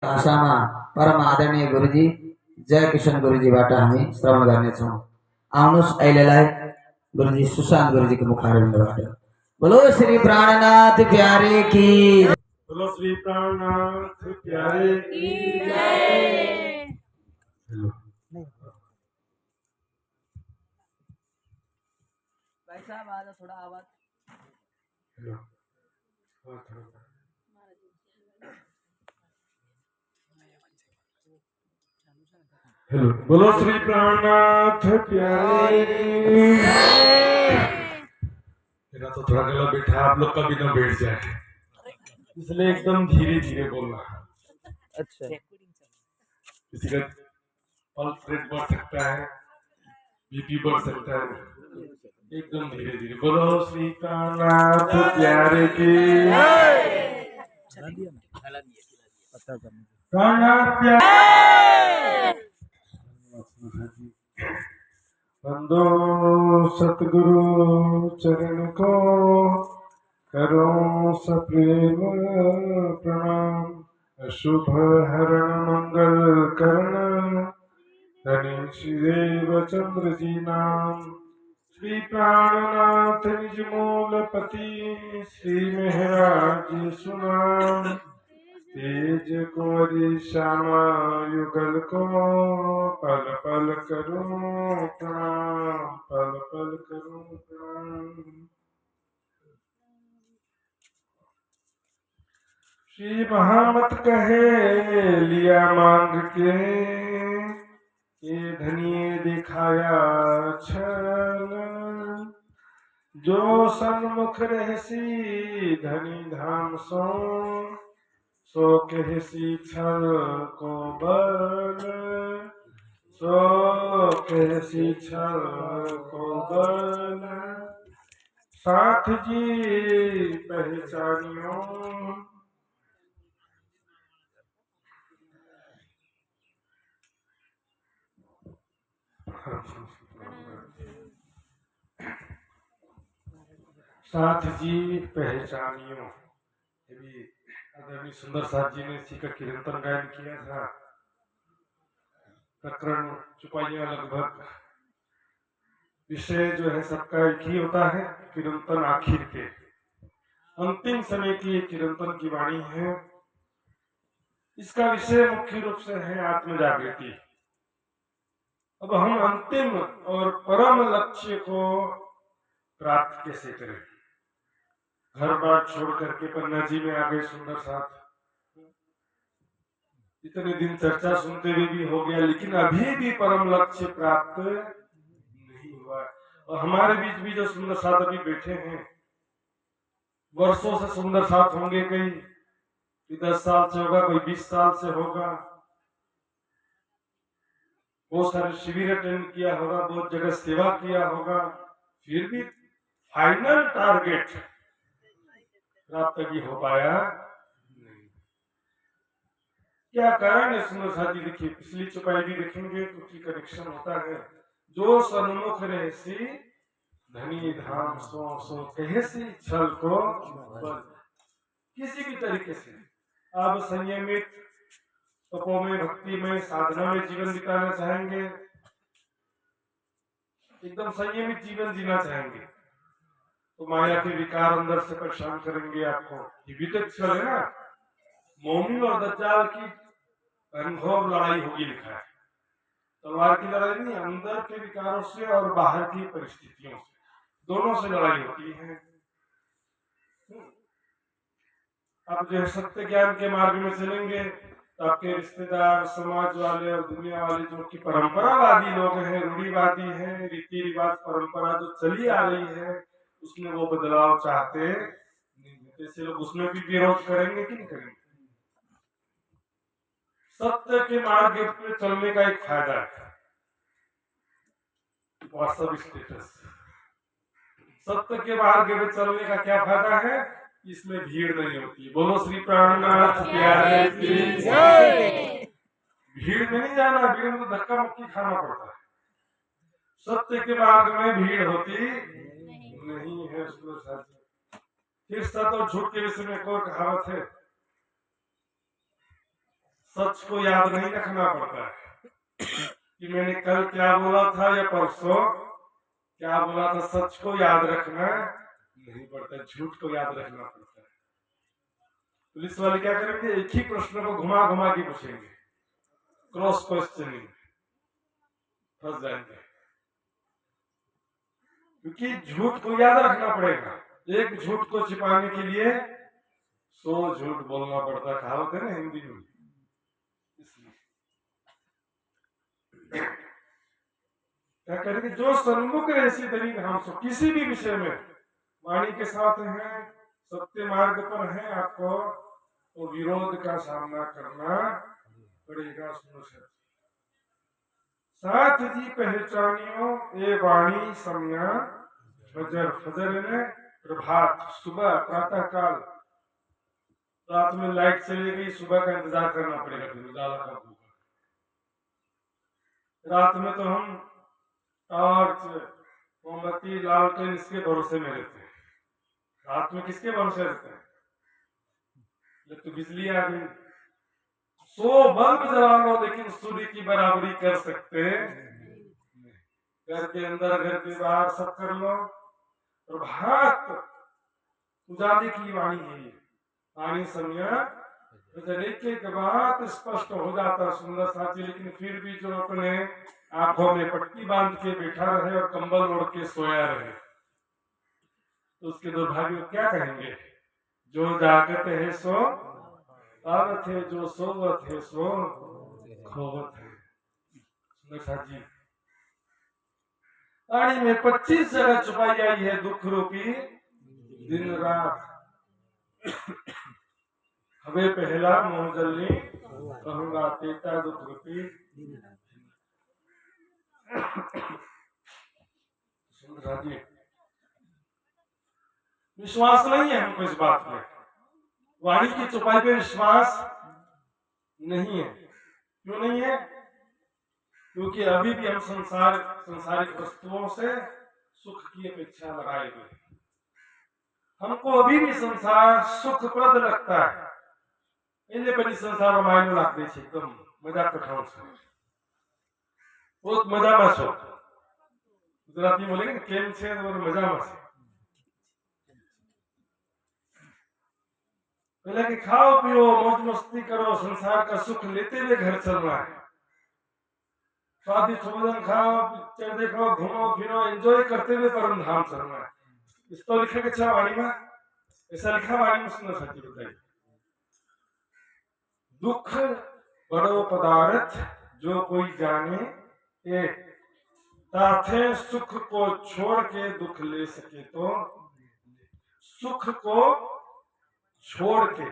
भाषामा परम आदरणीय गुरुजी जय किशन गुरुजी बाट हामी श्रवण गर्नेछौँ। आउनुहोस् अहिलेलाई गुरुजी सुशान्त गुरुजीको मुखारविन्दबाट। बोलो श्री प्राणनाथ प्यारे की, बोलो श्री प्राणनाथ प्यारे की जय। भाई साहब आ जाओ, थोड़ा आवाज। हेलो, बोलो श्री प्राणनाथ प्यारे। मेरा तो थोड़ा गला बैठा, आप लोग का भी ना बैठ जाए, इसलिए एकदम धीरे धीरे बोलना। अच्छा, किसी का पल्स रेट बढ़ सकता है, बीपी बढ़ सकता है, एकदम धीरे धीरे बोलो श्री प्राणनाथ प्यारे की प्राणनाथ प्यारे। वंदो सतगुरु चरण को, करो सप्रेम प्रणाम। अशुभ हरण मंगल करण, धनी श्रीदेव चंद्र जी नाम। श्री प्राणनाथ निज मूलपति, श्री महराज सुनाम। तेज कुंवरी श्यामा युगल को, पल पल करूं प्रणाम, पल पल करूं प्रणाम। श्री महामत कहे लिया मांग के, ये धनिये दिखाया छल। जो सन्मुख रहसी धनी धाम सो कहसी छल को बल। सो कहसी छल को बल। साथ जी पहचानियो, साथ जी पहचानियो। आदरणीय सुंदर साथ जी ने इसी का कीर्तन गायन किया था। प्रकरण चुपाइया लगभग विषय जो है सबका एक ही होता है, कीर्तन आखिर के अंतिम समय की कीर्तन की वाणी है। इसका विषय मुख्य रूप से है आत्म जागृति। अब हम अंतिम और परम लक्ष्य को प्राप्त कैसे करें? घर बार छोड़ करके पन्ना जी में आ गए सुंदर साथ। इतने दिन चर्चा सुनते हुए भी हो गया, लेकिन अभी भी परम लक्ष्य प्राप्त नहीं हुआ। और हमारे बीच भी जो सुंदर साथ अभी बैठे हैं, वर्षों से सुंदर साथ होंगे, कोई 10 साल से होगा, कोई 20 साल से होगा। बहुत सारे शिविर अटेंड किया होगा, बहुत जगह सेवा किया होगा, फिर भी फाइनल टारगेट प्राप्त भी हो पाया नहीं। क्या कारण है सुंदर साथी? देखिए, पिछली चुपाई भी देखेंगे क्योंकि कनेक्शन होता है। जो सन्मुख रहसी धनी धाम सो कहसी छल को बल। किसी भी तरीके से आप संयमित तपों में, भक्ति में, साधना में जीवन बिताना चाहेंगे, एकदम संयमित जीवन जीना चाहेंगे, तो माया के विकार अंदर से परेशान करेंगे आपको। ये भी तो छल है ना। मोमिन और दज्जाल की घनघोर लड़ाई होगी, लिखा है। तलवार की लड़ाई नहीं, अंदर के विकारों से और बाहर की परिस्थितियों से, दोनों से लड़ाई होती है। आप जो सत्य ज्ञान के मार्ग में चलेंगे तो आपके रिश्तेदार, समाज वाले और दुनिया वाले जो कि परंपरावादी लोग हैं, रूढ़िवादी हैं, रीति रिवाज परंपरा जो चली आ रही है, उसमें वो बदलाव चाहते नहीं। ऐसे लोग उसमें भी विरोध करेंगे कि नहीं करेंगे? सत्य के मार्ग पे चलने का एक फायदा है, वास्तविक स्टेटस। सत्य के मार्ग पे चलने का क्या फायदा है? इसमें भीड़ नहीं होती। बोलो श्री प्राणनाथ प्यारे की जय। भीड़ में नहीं जाना, भीड़ में तो धक्का मुक्की खाना पड़ता है। सत्य के मार्ग में भीड़ होती नहीं है। फिर सत्य और झूठ के विषय में एक और कहावत है, सच को याद नहीं रखना पड़ता है कि मैंने कल क्या बोला था या परसों क्या बोला था। सच को याद रखना नहीं पड़ता, झूठ को याद रखना पड़ता है। पुलिस वाले क्या करेंगे, एक ही प्रश्न को घुमा घुमा के पूछेंगे, क्रॉस क्वेश्चनिंग, फंस जाएंगे। क्योंकि झूठ को याद रखना पड़ेगा। एक झूठ को छिपाने के लिए 100 झूठ बोलना पड़ता है, कहावत है ना हिंदी में। इसलिए क्या करेंगे, जो सन्मुख रहे इसी तरीके हम सब किसी भी विषय में वाणी के साथ हैं, सत्य मार्ग पर हैं, आपको तो विरोध का सामना करना पड़ेगा। सुनो साथ जी पहचानियों ए वाणी समया फजर, फजर में प्रभात, सुबह, प्रातः काल। रात में लाइट चली गई, सुबह का इंतजार करना पड़ेगा, फिर उजाला का होगा। रात में तो हम टॉर्च, मोमबत्ती, लालटेन इसके भरोसे में रहते हैं। रात में किसके भरोसे रहते हैं, जब तो बिजली आ गई 100 बल्ब जला लो लेकिन सूर्य की बराबरी कर सकते घर के अंदर घर के बाहर सब कर लो। प्रभात उजाले की वाणी है ये वाणी समय, एक बात स्पष्ट हो जाता सुंदर साथी। लेकिन फिर भी जो अपने आंखों में पट्टी बांध के बैठा रहे और कंबल ओढ़ के सोया रहे तो उसके दुर्भाग्य को क्या कहेंगे। जो जागत है सो आवत है, जो सोवत है सो खोवत है। जी वाणी में 25 जगह छुपाई आई है दुख रूपी दिन रात। हवे पहला मोहजल्ली कहूंगा तेता दुख रूपी। जी विश्वास नहीं है हमको इस बात पे, वाणी की छुपाई पे विश्वास नहीं है। क्यों नहीं है, क्योंकि अभी भी हम संसारिक वस्तुओं से सुख की अपेक्षा लगाए हुए। हमको अभी भी संसार सुखप्रद लगता है। એટલે પછી સંસારમાં માયનો લાગી છે એકદમ મજાક કઠાણ છે, बहुत મજામાં છો। ગુજરાતી બોલે કે કેમ છે તો મજામાં છે। पहले कि खाओ पियो मौज मस्ती करो, संसार का सुख लेते हुए घर चलना है। स्वादिष्ट भोजन खाओ, पिक्चर देखो, घूमो फिरो, एंजॉय करते हुए परम धाम चलना है। इस तो लिखा के अच्छा वाणी में, ऐसा लिखा वाणी में सुंदर साथी बताइए। दुख बड़ो पदार्थ जो कोई जाने ए, ताथे सुख को छोड़ के दुख ले सके तो। सुख को छोड़ के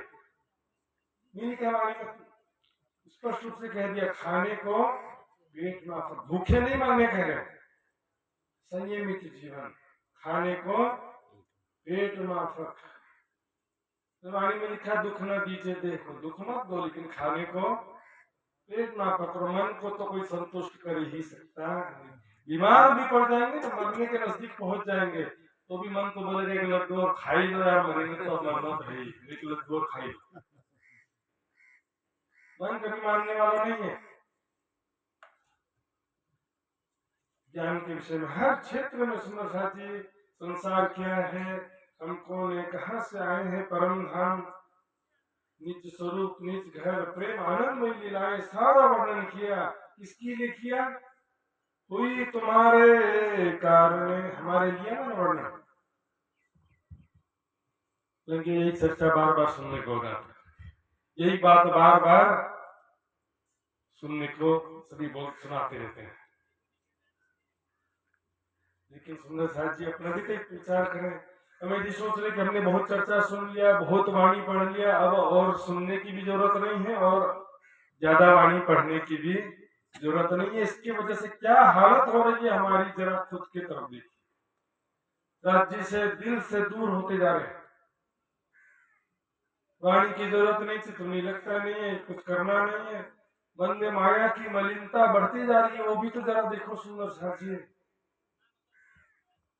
स्पष्ट रूप से कह दिया, खाने को पेट में भूखे नहीं मरने कह रहे, संयमित जीवन, खाने को पेट माफक। वाणी में लिखा दुख न दीजिए देखो, दुख मत दो लेकिन खाने को पेट माफक। और मन को तो कोई संतुष्ट कर ही सकता। बीमार भी पड़ जाएंगे तो मरने के नजदीक पहुंच जाएंगे तो भी मन तो बोलेगा एक लड्डू और खाई लो यार, मरेंगे तो मरना तो है, एक लड्डू और खाई लो। मन कभी मानने वाला नहीं है। ज्ञान के विषय में हर क्षेत्र में सुंदर साथी, संसार क्या है, हम कौन है, कहां से आए हैं, परम धाम, निज स्वरूप, निज घर, प्रेम आनंदमय लीलाएं, सारा वर्णन किया। किसके लिए किया, हुई तुम्हारे कारण, हमारे लिए ना वर्णन। लेकिन यही चर्चा बार बार सुनने को होगा, यही बात बार बार सुनने को सभी बहुत सुनाते रहते हैं। लेकिन सुंदर साथ जी अपना भी तो विचार करें। हम यदि सोच रहे कि हमने बहुत चर्चा सुन लिया, बहुत वाणी पढ़ लिया, अब और सुनने की भी जरूरत नहीं है और ज्यादा वाणी पढ़ने की भी जरूरत नहीं है। इसकी वजह से क्या हालत हो रही है हमारी, जरा खुद की तरफ देखिए। राज्य से दिल से दूर होते जा रहे हैं। वाणी की जरूरत नहीं थी, तुम्हें लगता नहीं है, कुछ करना नहीं है, मन में माया की मलिनता बढ़ती जा रही है। वो भी तो जरा देखो सुंदर साथी,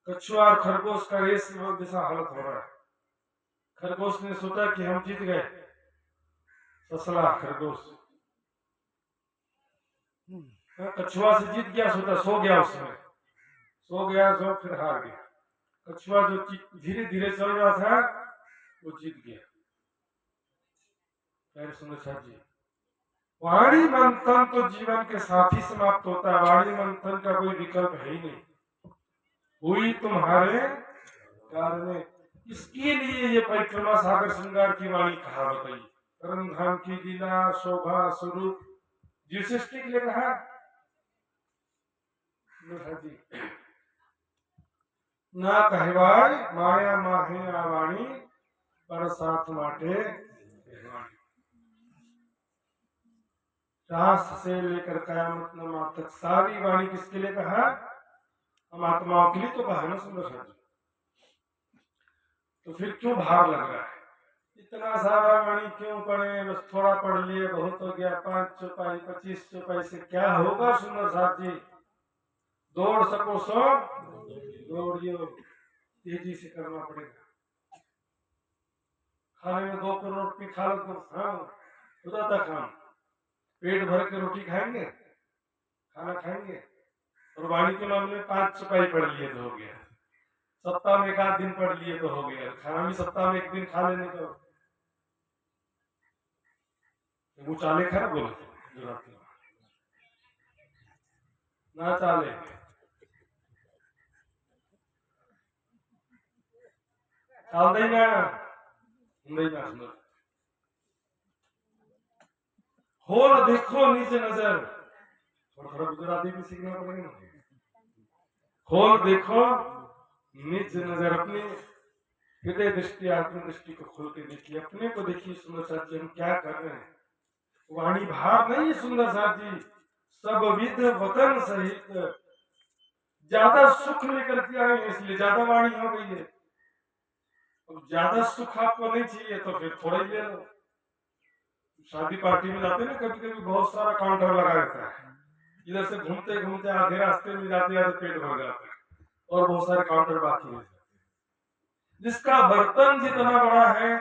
कछुआ और खरगोश का रेस जैसा हालत हो रहा है। खरगोश ने सोचा कि हम जीत गए, ससला खरगोश कछुआ से जीत गया, सोता सो गया, उसमें सो गया, सो फिर हार गया। कछुआ जो धीरे धीरे चल रहा था वो जीत गया। सुंदर जी, वाणी मंथन तो जीवन के साथ ही समाप्त होता है। वाणी मंथन का कोई विकल्प है ही नहीं। हुई तुम्हारे कारण, इसके लिए ये परिक्रमा सागर श्रृंगार की वाणी कहा बताई। परम धाम की लीला शोभा स्वरूप जीव सृष्टि के लिए कहा ना कहवाय माया माहे आवाणी पर साथ माटे। रास से लेकर कयामत नमा तक सारी वाणी किसके लिए कहा? हम आत्माओं के लिए तो कहा ना सुंदर जी। तो फिर क्यों भार लग रहा है? इतना सारा वाणी क्यों पढ़े? बस थोड़ा पढ़ लिए बहुत हो गया। 5 चौपाई 25 चौपाई से क्या होगा सुंदर साहब जी? दौड़ सको सो दौड़ियो, तेजी से करना पड़ेगा। खाने में 2 करोड़ रोटी खा लो तो हाँ खुदा था खान, पेट भर के रोटी खाएंगे, खाना खाएंगे। और वाणी के मामले में 5 चौपाई पढ़ लिए तो हो गया। सप्ताह में 1 आध दिन पढ़ लिए तो हो गया। खाना भी सप्ताह में 1 दिन खा लेने का। वो चाले खा बोले ना चाले चाल देगा सुंदर हो देखो नीचे नजर। थोड़ा गुजराती भी सीखना पड़ेगा। खोल देखो निज नजर, अपने हृदय दृष्टि आत्म दृष्टि को खोल के देखिए, अपने को देखिए सुंदर साथ जी हम क्या कर रहे हैं। वाणी भार नहीं है सुंदर साथ जी, सब विध वतन सहित ज्यादा सुख लेकर के आए हैं, इसलिए ज्यादा वाणी हो गई है। अब ज्यादा सुख आपको नहीं चाहिए तो फिर थोड़ा ही ले लो। शादी पार्टी में जाते ना कभी कभी बहुत सारा काउंटर लगा रहता है, इधर से घूमते घूमते आधे रास्ते में जाते जाते पेट भर जाता है और बहुत सारे काउंटर बाकी रह जाते हैं। जिसका बर्तन जितना बड़ा है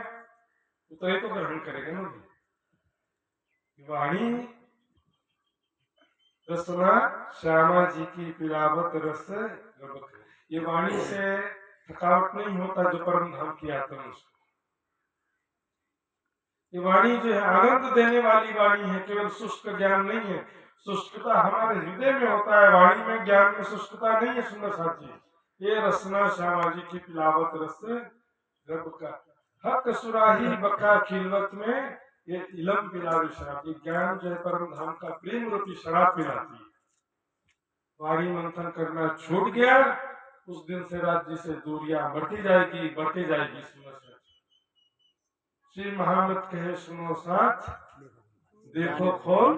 उतना ही तो ग्रहण करेगा ना। वाणी रसना श्यामा जी की पिलावत रस, ये वाणी से थकावट नहीं होता जो परम धाम की आत्मा उसको। ये वाणी जो है आनंद देने वाली वाणी है, केवल शुष्क ज्ञान नहीं है। शुष्कता हमारे हृदय में होता है, वाणी में ज्ञान में शुष्कता नहीं है सुंदर साथी। ये रसना श्यामा जी की पिलावत रस रब का हक सुराही बका खिलवत में, ये इलम पिलावी शराब। ये ज्ञान जो है परम धाम का प्रेम रूपी शराब पिलाती है। वाणी मंथन करना छूट गया, उस दिन से राज्य से दूरियां बढ़ती जाएगी बढ़ती जाएगी। सुंदर श्री महामत कहे सुनो साथ देखो खोल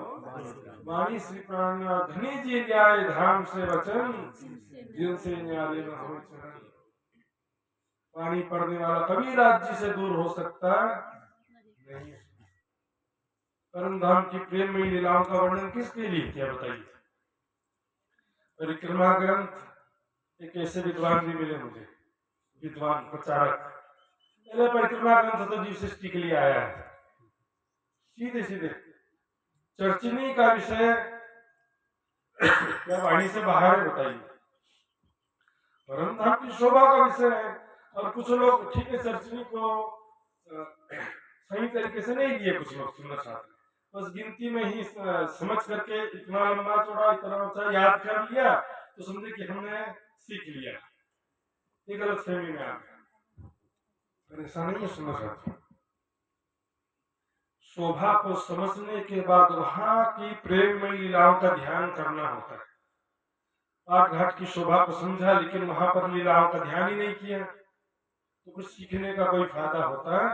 वाणी, श्री प्राणनाथ धनी जी न्याय धाम से वचन, जिनसे न्याय न हो चरण। वाणी पढ़ने वाला कभी राज्य से दूर हो सकता नहीं। परम धाम की प्रेम में लीलाओं का वर्णन किसके लिए किया बताइए? परिक्रमा ग्रंथ एक ऐसे विद्वान भी मिले मुझे, विद्वान प्रचारक। परिक्रमा ग्रंथ तो जीव सृष्टि के लिए आया है, सीधे सीधे चर्चिनी का विषय क्या वाणी से बाहर है बताइए? परम धाम की शोभा का विषय है। और कुछ लोग ठीक है चर्चिनी को सही तरीके से नहीं लिए, कुछ लोग सुनना चाहते बस गिनती में ही समझ करके इतना लंबा चौड़ा इतना ऊंचा याद कर लिया तो समझे कि हमने सीख लिया। ये गलत फहमी में आ गया। ऐसा नहीं है सुनना चाहते। शोभा को समझने के बाद वहां की प्रेममयी लीलाओं का ध्यान करना होता है। आठ घाट की शोभा को समझा लेकिन वहां पर लीलाओं का ध्यान ही नहीं किया तो कुछ सीखने का कोई फायदा होता है?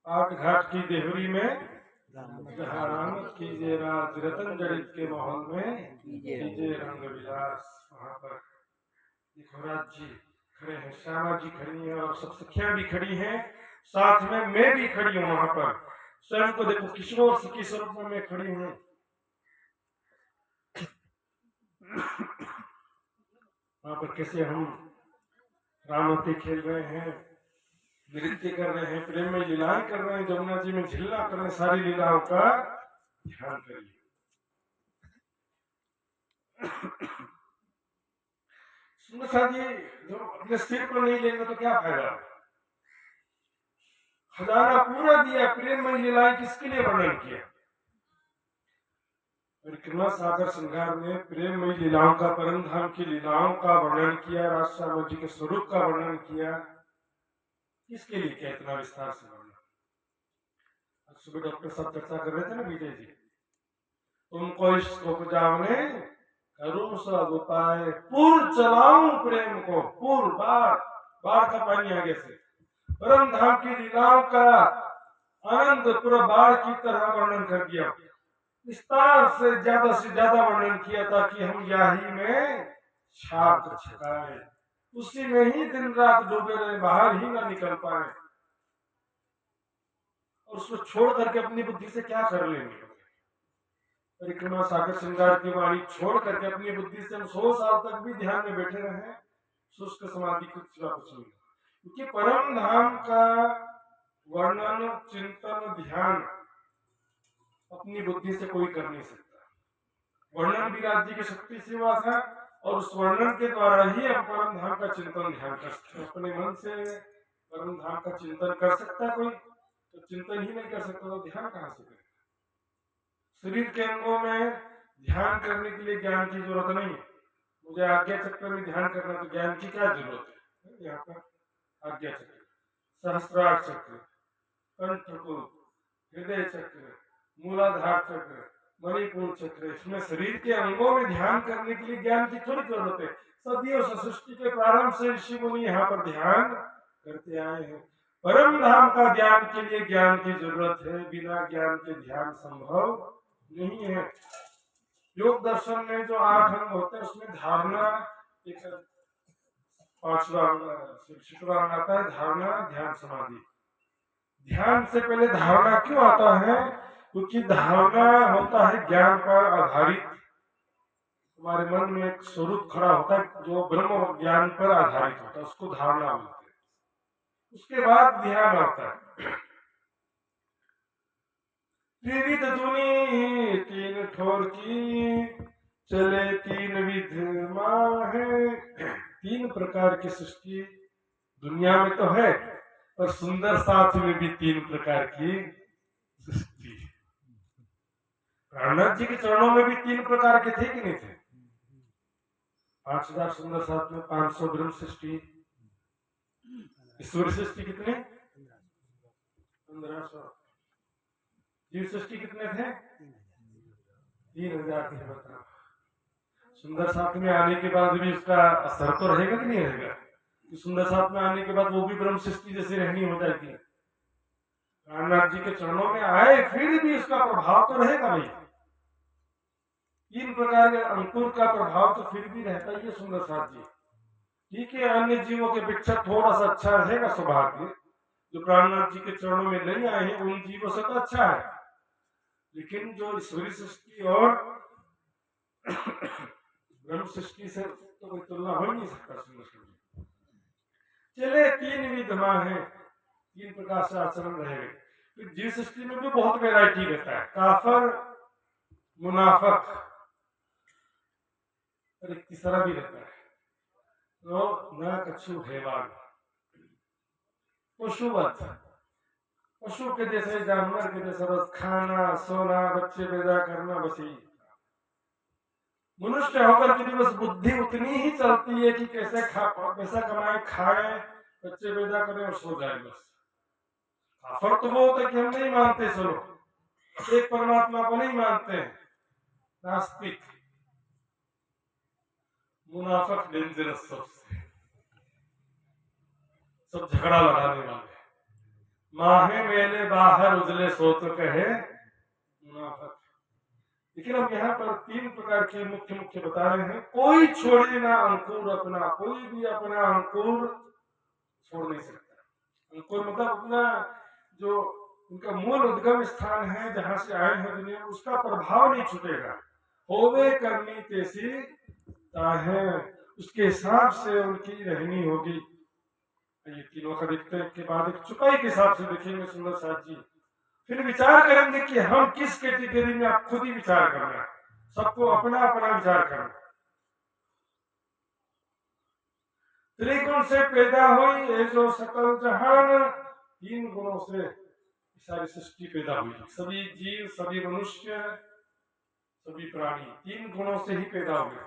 आठ घाट की देहरी में जहाँ राम कीजिए राज, रतन जड़ित के माहौल में कीजिए रंग विलास। वहां पर देखो राज जी खड़े हैं, श्यामा जी खड़ी हैं और सब सखियां भी खड़ी हैं, साथ में मैं भी खड़ी हूँ। वहां पर स्वयं को देखो किशोर सखी स्वरूप में मैं खड़ी हूँ। वहां पर कैसे हम रामवती खेल रहे हैं, नृत्य कर रहे हैं, प्रेम में लीलाएं कर रहे हैं, जमुना जी में झिल्ला कर रहे हैं। सारी लीलाओं का ध्यान करिए। सुंदर साथ जी जो अपने सिर पर नहीं लेंगे तो क्या फायदा। खजाना पूरा दिया, प्रेममय लीलाएं किसके लिए वर्णन किया। परिक्रमा सागर श्रृंगार में प्रेममय लीलाओं का, परम धाम की लीलाओं का वर्णन किया, राजश्याम जी के स्वरूप का वर्णन किया। किसके लिए किया इतना विस्तार से वर्णन। आज सुबह डॉक्टर साहब चर्चा कर रहे थे ना विजय जी, तुमको इश्क उपजाने करूं सब उपाय, पूर चलाऊं प्रेम को, पूर बाढ़ बाढ़ का पानी आगे से, परम धाम की लीलाओं का आनंद पूरा बाढ़ की तरह वर्णन कर दिया। विस्तार से ज्यादा वर्णन किया ताकि हम याही में छाप छकाए, उसी में ही दिन रात डूबे रहे, बाहर ही ना निकल पाए। और उसको छोड़ करके अपनी बुद्धि से क्या कर लेंगे। परिक्रमा सागर श्रृंगार की वाणी छोड़ करके अपनी बुद्धि से हम 100 साल तक भी ध्यान में बैठे रहे, शुष्क समाधि कुछ नहीं। क्योंकि परम धाम का वर्णन, चिंतन, ध्यान अपनी बुद्धि से कोई कर नहीं सकता। वर्णन विराट जी की शक्ति से हुआ था और उस वर्णन के द्वारा ही हम परम धाम का चिंतन ध्यान कर सकते हैं। अपने मन से परम धाम का चिंतन कर सकता कोई, तो चिंतन ही नहीं कर सकता तो ध्यान कहां से करेगा। शरीर के अंगों में ध्यान करने के लिए ज्ञान की जरूरत नहीं है। मुझे आज्ञा चक्र में ध्यान करना तो ज्ञान की क्या जरूरत है। यहाँ पर आज्ञा चक्र, सहस्त्रार चक्र, कंठकुल, हृदय चक्र, मूलाधार चक्र, मणिपुर चक्र, इसमें शरीर के अंगों में ध्यान करने के लिए ज्ञान की थोड़ी जरूरत है। सदियों से सृष्टि के प्रारंभ से ऋषि मुनि यहाँ पर ध्यान करते आए हैं। परम धाम का ध्यान के लिए ज्ञान की जरूरत है, बिना ज्ञान के ध्यान संभव नहीं है। योग दर्शन में जो 8 अंग होते हैं उसमें धारणा एक 5वां अंग आता है, धारणा, ध्यान, समाधि। ध्यान से पहले धारणा क्यों आता है, क्योंकि धारणा होता है ज्ञान पर आधारित। हमारे मन में एक स्वरूप खड़ा होता है जो ब्रह्म ज्ञान पर आधारित होता है, उसको धारणा बोलते हैं। उसके बाद ध्यान आता है। त्रिविध धुनी 3 ठोर की, चले 3 विध माहे। 3 प्रकार की सृष्टि दुनिया में तो है, और सुंदर साथ में भी 3 प्रकार की सृष्टि। प्राणनाथ जी के चरणों में भी 3 प्रकार के थे कि नहीं थे। 5000 सुंदर साथ में 500 ब्रह्म सृष्टि, ईश्वर सृष्टि कितने 1500, जीव सृष्टि कितने थे 3000 थे। बताओ सुंदर साथ में आने के बाद भी उसका असर तो रहेगा कि नहीं रहेगा। सुंदर साथ में आने के बाद वो भी ब्रह्म सृष्टि जैसी रहनी हो जाएगी। प्राणनाथ जी के चरणों में आए फिर भी उसका प्रभाव तो रहेगा भाई। 3 प्रकार के अंकुर का प्रभाव तो फिर भी रहता ही है सुंदर साथ जी। ठीक है, अन्य जीवों के अपेक्षा थोड़ा सा अच्छा रहेगा सौभाग्य, जो प्राणनाथ जी के चरणों में नहीं आए हैं उन जीवों से तो अच्छा है, लेकिन जो ईश्वरी सृष्टि और ब्रह्म सृष्टि से तो कोई तुलना हो नहीं सकता। सुंदर साथ चले 3 विधमा है, 3 प्रकार से आचरण रहेगा। फिर जीव सृष्टि में भी बहुत वैरायटी रहता है, काफर, मुनाफक, और एक तीसरा भी रहता है तो न कछु हैवान, पशुवत, पशु के जैसे, जानवर के जैसे बस खाना, सोना, बच्चे पैदा करना, बस यही। मनुष्य होकर के बस बुद्धि उतनी ही चलती है कि कैसे पैसा कमाए, खाए, बच्चे पैदा करें और सो जाए बस। काफर तो वो होता है कि हम नहीं मानते, चलो एक परमात्मा को नहीं मानते, नास्तिक। मुनाफिक डेंजरस, सबसे सब झगड़ा लगाने वाले, माहे मेले बाहर उजले सो तो कहे मुनाफिक। लेकिन हम यहाँ पर 3 प्रकार के मुख्य बता रहे हैं। कोई छोड़े ना अंकुर अपना, कोई भी अपना अंकुर छोड़ नहीं सकता। अंकुर मतलब अपना जो उनका मूल उद्गम स्थान है, जहां से आए हैं दुनिया में, उसका प्रभाव नहीं छूटेगा। होवे करनी तैसी ताहे, उसके हिसाब से उनकी रहनी होगी। ये तीनों का देखते के बाद एक चुकाई के हिसाब से देखेंगे सुंदर साथ जी, फिर विचार करेंगे कि हम किस कैटेगरी में। आप खुद ही विचार करना, सबको अपना अपना विचार करना। त्रिगुण से पैदा हुई ये जो सकल जहान, 3 गुणों से सारी सृष्टि पैदा हुई। सभी जीव, सभी मनुष्य, सभी प्राणी 3 गुणों से ही पैदा हुए।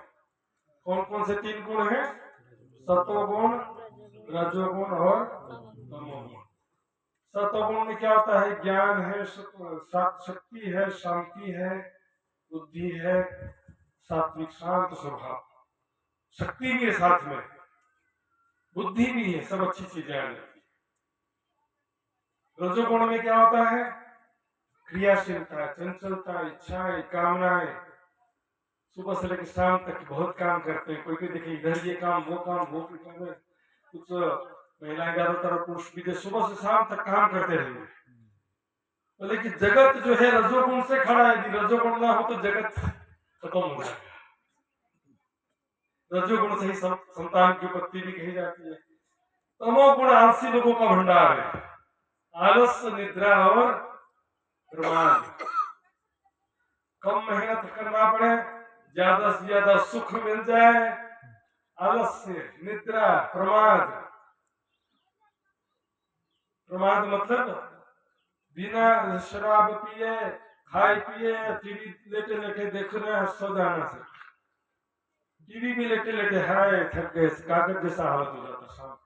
कौन कौन से 3 गुण हैं? सतोगुण, रजोगुण और तमोगुण। सतोगुण में क्या होता है? ज्ञान है, शक्ति है, शांति है, बुद्धि है, सात्विक शांत स्वभाव। शक्ति भी है साथ में, बुद्धि भी है, सब अच्छी चीजें आ जाती। रजोगुण में क्या होता है? क्रियाशीलता, चंचलता, इच्छाएं, कामनाएं। सुबह से लेकर शाम तक बहुत काम करते हैं। कोई कोई देखे इधर ये काम, वो काम, वो काम है। कुछ महिलाएं ज्यादातर, पुरुष भी सुबह से शाम तक काम करते रहेंगे। तो लेकिन जगत जो है रजोगुण से खड़ा है। यदि रजोगुण ना हो तो जगत खत्म हो जाएगा। रजोगुण से ही संतान की उत्पत्ति भी कही जाती है। तमोगुण आलसी लोगों का भंडार है। आलस्य, निद्रा और प्रमाद। कम मेहनत करना पड़े, ज्यादा से ज्यादा सुख मिल जाए। आलस्य, निद्रा, प्रमाद। प्रमाद मतलब बिना शराब पिए, खाए पिए, टीवी लेटे लेटे देख रहे हैं, सो जाना से। टीवी भी लेटे लेटे हाय थक गए, कागज जैसा हालत हो जाता। शाम को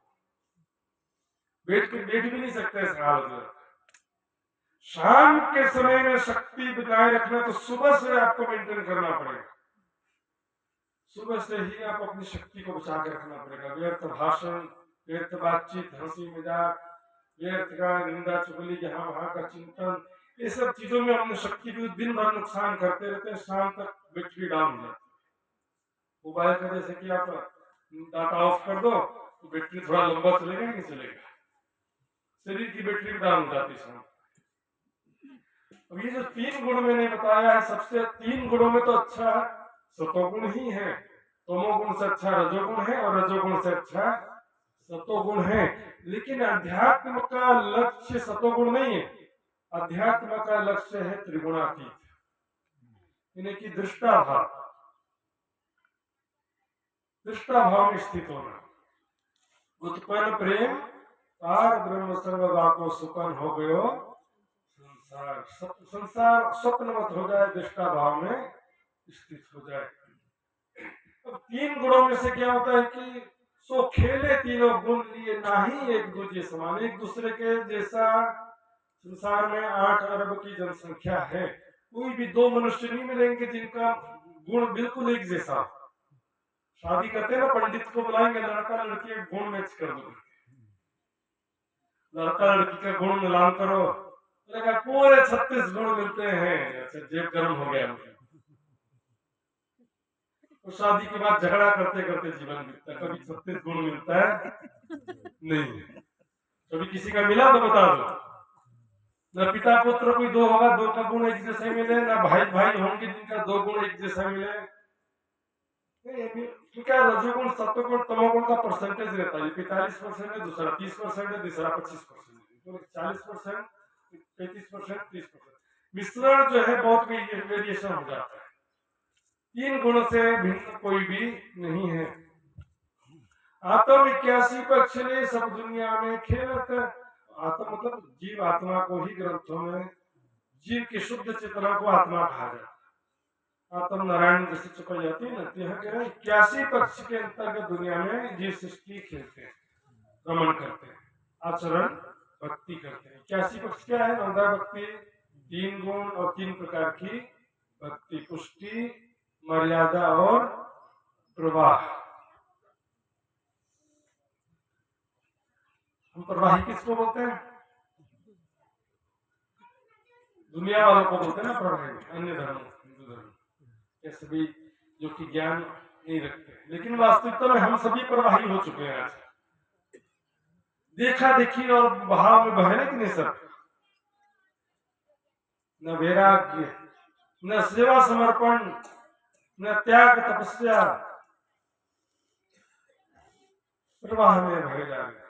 बैठ भी नहीं सकते, ऐसा हालत हो जाता। शाम के समय में शक्ति बनाए रखना तो सुबह से आपको मेंटेन करना पड़ेगा। सुबह से ही आप अपनी शक्ति को बचा के रखना पड़ेगा। व्यर्थ भाषण, व्यर्थ बातचीत, हंसी मजाक, व्यर्थ का निंदा चुगली, यहाँ वहां का चिंतन, ये सब चीजों में अपनी शक्ति को दिन भर नुकसान करते रहते हैं। शाम तक बैटरी डाउन हो जाती है। मोबाइल का जैसे कि आप डाटा ऑफ कर दो तो बैटरी थोड़ा लंबा चलेगा, नहीं चलेगा। शरीर की बैटरी भी डाउन हो जाती है शाम। अब ये जो 3 गुण मैंने बताया है, सबसे 3 गुणों में तो अच्छा सतोगुण ही है। तमोगुण से अच्छा रजोगुण है और रजोगुण से अच्छा सतोगुण है। लेकिन अध्यात्म का लक्ष्य सतोगुण नहीं है। अध्यात्म का लक्ष्य है त्रिगुणातीत, यानी कि दृष्टा भाव। दृष्टा भाव में स्थित होना। उत्पन्न प्रेम तार ब्रह्म सर्ववाको सुपन हो गयो संसार स्वप्नवत हो जाए, दृष्टा भाव में स्थित हो जाए। अब 3 गुणों में से क्या होता है कि सो खेले तीनों गुण लिए नाही एक दूसरे समान। एक दूसरे के जैसा संसार में 8 अरब की जनसंख्या है, कोई भी 2 मनुष्य नहीं मिलेंगे जिनका गुण बिल्कुल एक जैसा। शादी करते ना, पंडित को बुलाएंगे, लड़का लड़की गुण मैच कर दो, लड़का लड़की का गुण मिलान करो, पूरे 36 गुण मिलते हैं। अच्छा, जेब गर्म हो गया। तो शादी के बाद झगड़ा करते करते जीवन बीतता है। कभी 36 गुण मिलता है नहीं। कभी किसी का मिला तो बता दो। न पिता पुत्र कोई 2 होगा, 2 का गुण एक जैसा मिले, ना भाई भाई होंगे जिनका 2 गुण एक जैसा मिले। क्या रजोगुण, सत्वगुण, तमोगुण का परसेंटेज रहता है। 45% है, दूसरा 30% है, तीसरा 25% है, तो 40%, 35%, 30%। मिश्रण जो है बहुत वेरिएशन हो जाता है। 3 गुण से भिन्न कोई भी नहीं है। आत्म 81 पक्ष ने सब दुनिया में खेलत। आत्म मतलब जीव आत्मा को ही ग्रंथों में जीव की शुद्ध चेतना को आत्मा कहा जाता है। आत्म नारायण जैसे चुका जाती है ना, यह कह रहे 81 पक्ष के अंतर्गत दुनिया में जीव सृष्टि खेलते हैं, रमण करते हैं, आचरण भक्ति करते हैं। 81 पक्ष क्या है? 9 भक्ति, 3 गुण और 3 प्रकार की भक्ति, पुष्टि, मर्यादा और प्रवाह। हम प्रवाही किसको बोलते हैं? दुनिया वालों को बोलते हैं ना प्रवाही, अन्य धर्म, हिंदू धर्म ये सभी जो कि ज्ञान नहीं रखते। लेकिन वास्तविकता में हम सभी प्रवाही हो चुके हैं। आज देखा देखी और बहाव में बहने की नहीं सब, न वैराग्य, न सेवा समर्पण, न त्याग तपस्या, प्रवाह में बह जा रहे।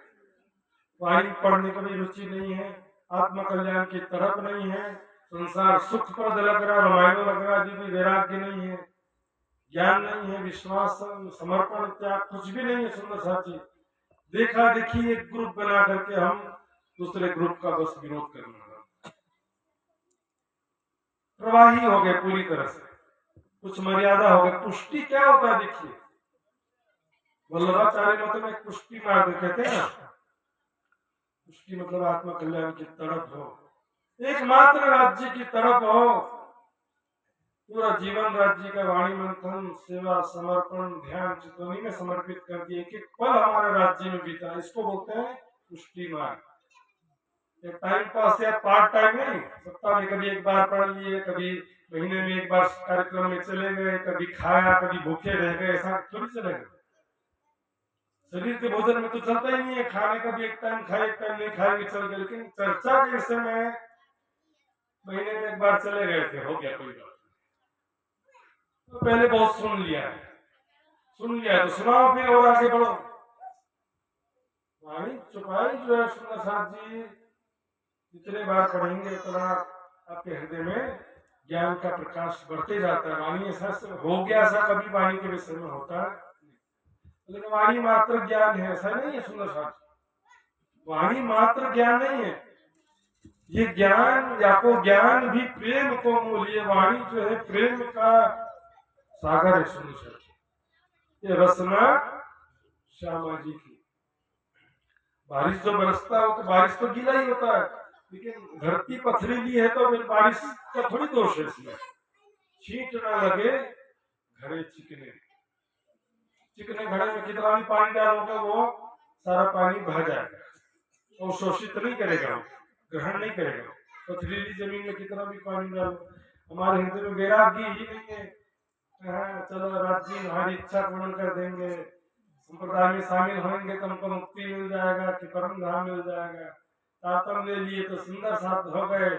वाणी पढ़ने की भी रुचि नहीं है, आत्म कल्याण की तरफ नहीं है, संसार सुख प्रद लग रहा, रामायण लग रहा, जी भी वैराग्य नहीं है, ज्ञान नहीं है, विश्वास, समर्पण, त्याग कुछ भी नहीं है। सुंदर साथी देखा देखी एक ग्रुप बना करके हम दूसरे ग्रुप का बस विरोध करना, प्रवाही हो गए पूरी तरह से, कुछ मर्यादा हो गई। पुष्टि क्या होता है देखिए, वल्लभाचार्य मत में पुष्टि मार्ग कहते हैं ना, पुष्टि मतलब आत्मा कल्याण की तड़प हो, एकमात्र राज्य की तड़प हो, पूरा जीवन राज्य का वाणी मंथन सेवा समर्पण ध्यान चितवनी में समर्पित कर दिए, एक एक पल हमारे राज्य में बीता, इसको बोलते हैं पुष्टि मार्ग। एक टाइम पास या पार्ट टाइम नहीं, सप्ताह में कभी एक बार पढ़ लिए, कभी महीने में एक बार कार्यक्रम में चले गए, कभी खाया कभी भूखे रह गए, ऐसा थोड़ी चलेगा। शरीर के भोजन में तो चलता ही नहीं है, खाने का भी एक टाइम खाए एक टाइम नहीं खाएंगे चल गए, लेकिन चर्चा के समय महीने में एक बार चले गए थे, हो गया कोई बात। तो पहले बहुत सुन लिया है तो सुनाओ फिर और आगे बढ़ो। वाणी चुपाई जो है सुंदर साथ जी, जितने बार पढ़ेंगे उतना आपके हृदय में ज्ञान का प्रकाश बढ़ते जाता है। वाणी ऐसा हो गया, ऐसा कभी वाणी के विषय में होता है, लेकिन वाणी मात्र ज्ञान है ऐसा नहीं है सुंदर साथ, वाणी मात्र ज्ञान नहीं है, ये ज्ञान या को ज्ञान भी प्रेम को मूल्य, वाणी जो है प्रेम का सागर है सुंदर साथ, ये रसना श्यामा जी की। बारिश जो बरसता हो तो बारिश तो गीला ही होता है, लेकिन धरती पथरीली है तो फिर बारिश का थोड़ी दोष है इसमें, छींट ना लगे घड़े चिकने, चिकने घड़े में कितना भी पानी डालोगे वो सारा पानी बह जाएगा, और शोषित नहीं करेगा, ग्रहण नहीं करेगा। पथरीली जमीन में कितना भी पानी डालो, हमारे हृदय में वैराग्य ही नहीं है, चलो राज्य हमारी इच्छा पूर्ण कर देंगे, संप्रदाय में शामिल होंगे तो हमको मुक्ति मिल जाएगा कि परम धाम मिल जाएगा, तातम ले लिए तो सुंदर साथ हो गए।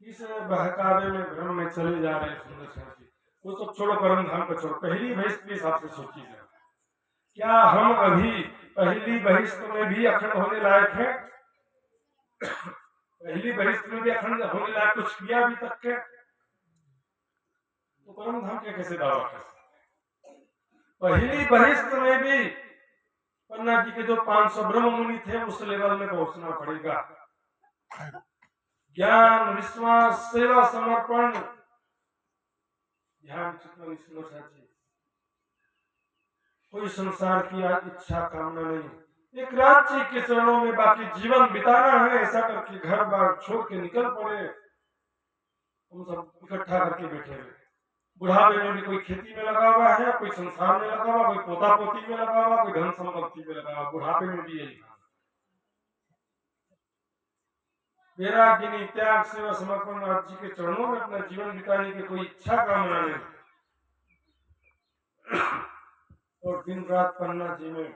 इस बहकावे में भ्रम में चले जा रहे हैं सुंदर साथ जी। वो सब छोड़ो, परम धाम को छोड़ो, पहली बहिष्ठ के हिसाब से सोची जाए, क्या हम अभी पहली बहिष्ठ में भी अखंड होने लायक है? पहली बहिष्ठ में भी अखंड होने लायक कुछ किया अभी तक के, तो परम धाम के कैसे दावा कर सकते? पहली बहिष्ठ में भी पन्ना जी के जो 500 ब्रह्म मुनि थे उस लेवल में पहुंचना पड़ेगा। ज्ञान विश्वास सेवा समर्पण ध्यान चितवन सुंदर साथ जी, कोई संसार की इच्छा कामना नहीं, एक राज्य के चरणों में बाकी जीवन बिताना है, ऐसा करके घर बार छोड़ के निकल पड़े। हम सब इकट्ठा करके बैठे हुए, बुढ़ापे में भी कोई खेती में लगा हुआ है, कोई संसार में लगा हुआ, कोई पोता पोती में लगा हुआ, कोई धन संपत्ति में लगा हुआ, बुढ़ापे में भी यही वैराग्य त्याग सेवा समर्पण राज्य के चरणों में अपना जीवन बिताने की कोई इच्छा कामना नहीं। और दिन रात पन्ना जी में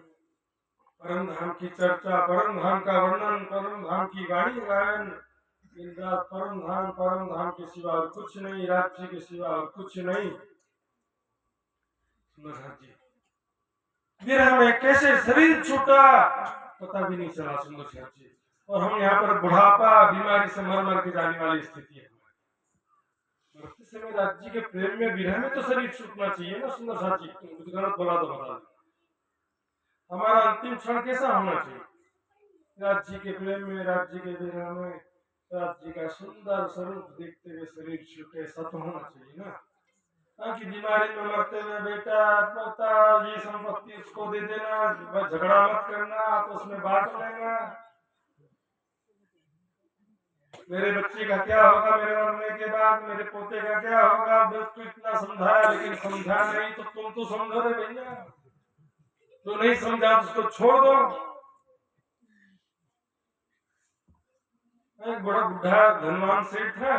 परम धाम की चर्चा, परम धाम का वर्णन, परम धाम की गाड़ी गायन, दिन रात परम धाम के सिवा और कुछ नहीं, राज्य के सिवा और कुछ नहीं। जी विरह में कैसे शरीर छूटा पता भी नहीं चला सुंदर साथ जी, और हम यहाँ पर बुढ़ापा बीमारी से मर मर के जाने वाली स्थिति है। मरते समय राज्य के प्रेम में विरह में तो शरीर छूटना चाहिए ना सुंदर साथ जी, कुछ गलत बोला तो बता दो। हमारा अंतिम क्षण कैसा होना चाहिए? राज्य के प्रेम में, राज्य के विरह में, राज्य का सुंदर स्वरूप देखते हुए शरीर छूटे, ऐसा तो होना चाहिए ना, ताकि बीमारी में मरते हुए बेटा पोता ये संपत्ति उसको दे देना, झगड़ा मत करना तो उसमें बांट लेना, मेरे बच्चे का क्या होगा मेरे मरने के बाद, मेरे पोते का क्या होगा, दोस्त को इतना समझाया लेकिन समझा नहीं, तो तुम तो समझो रे भैया, तो नहीं समझा तो उसको छोड़ दो। एक बड़ा बुढ़ा धनवान सेठ था,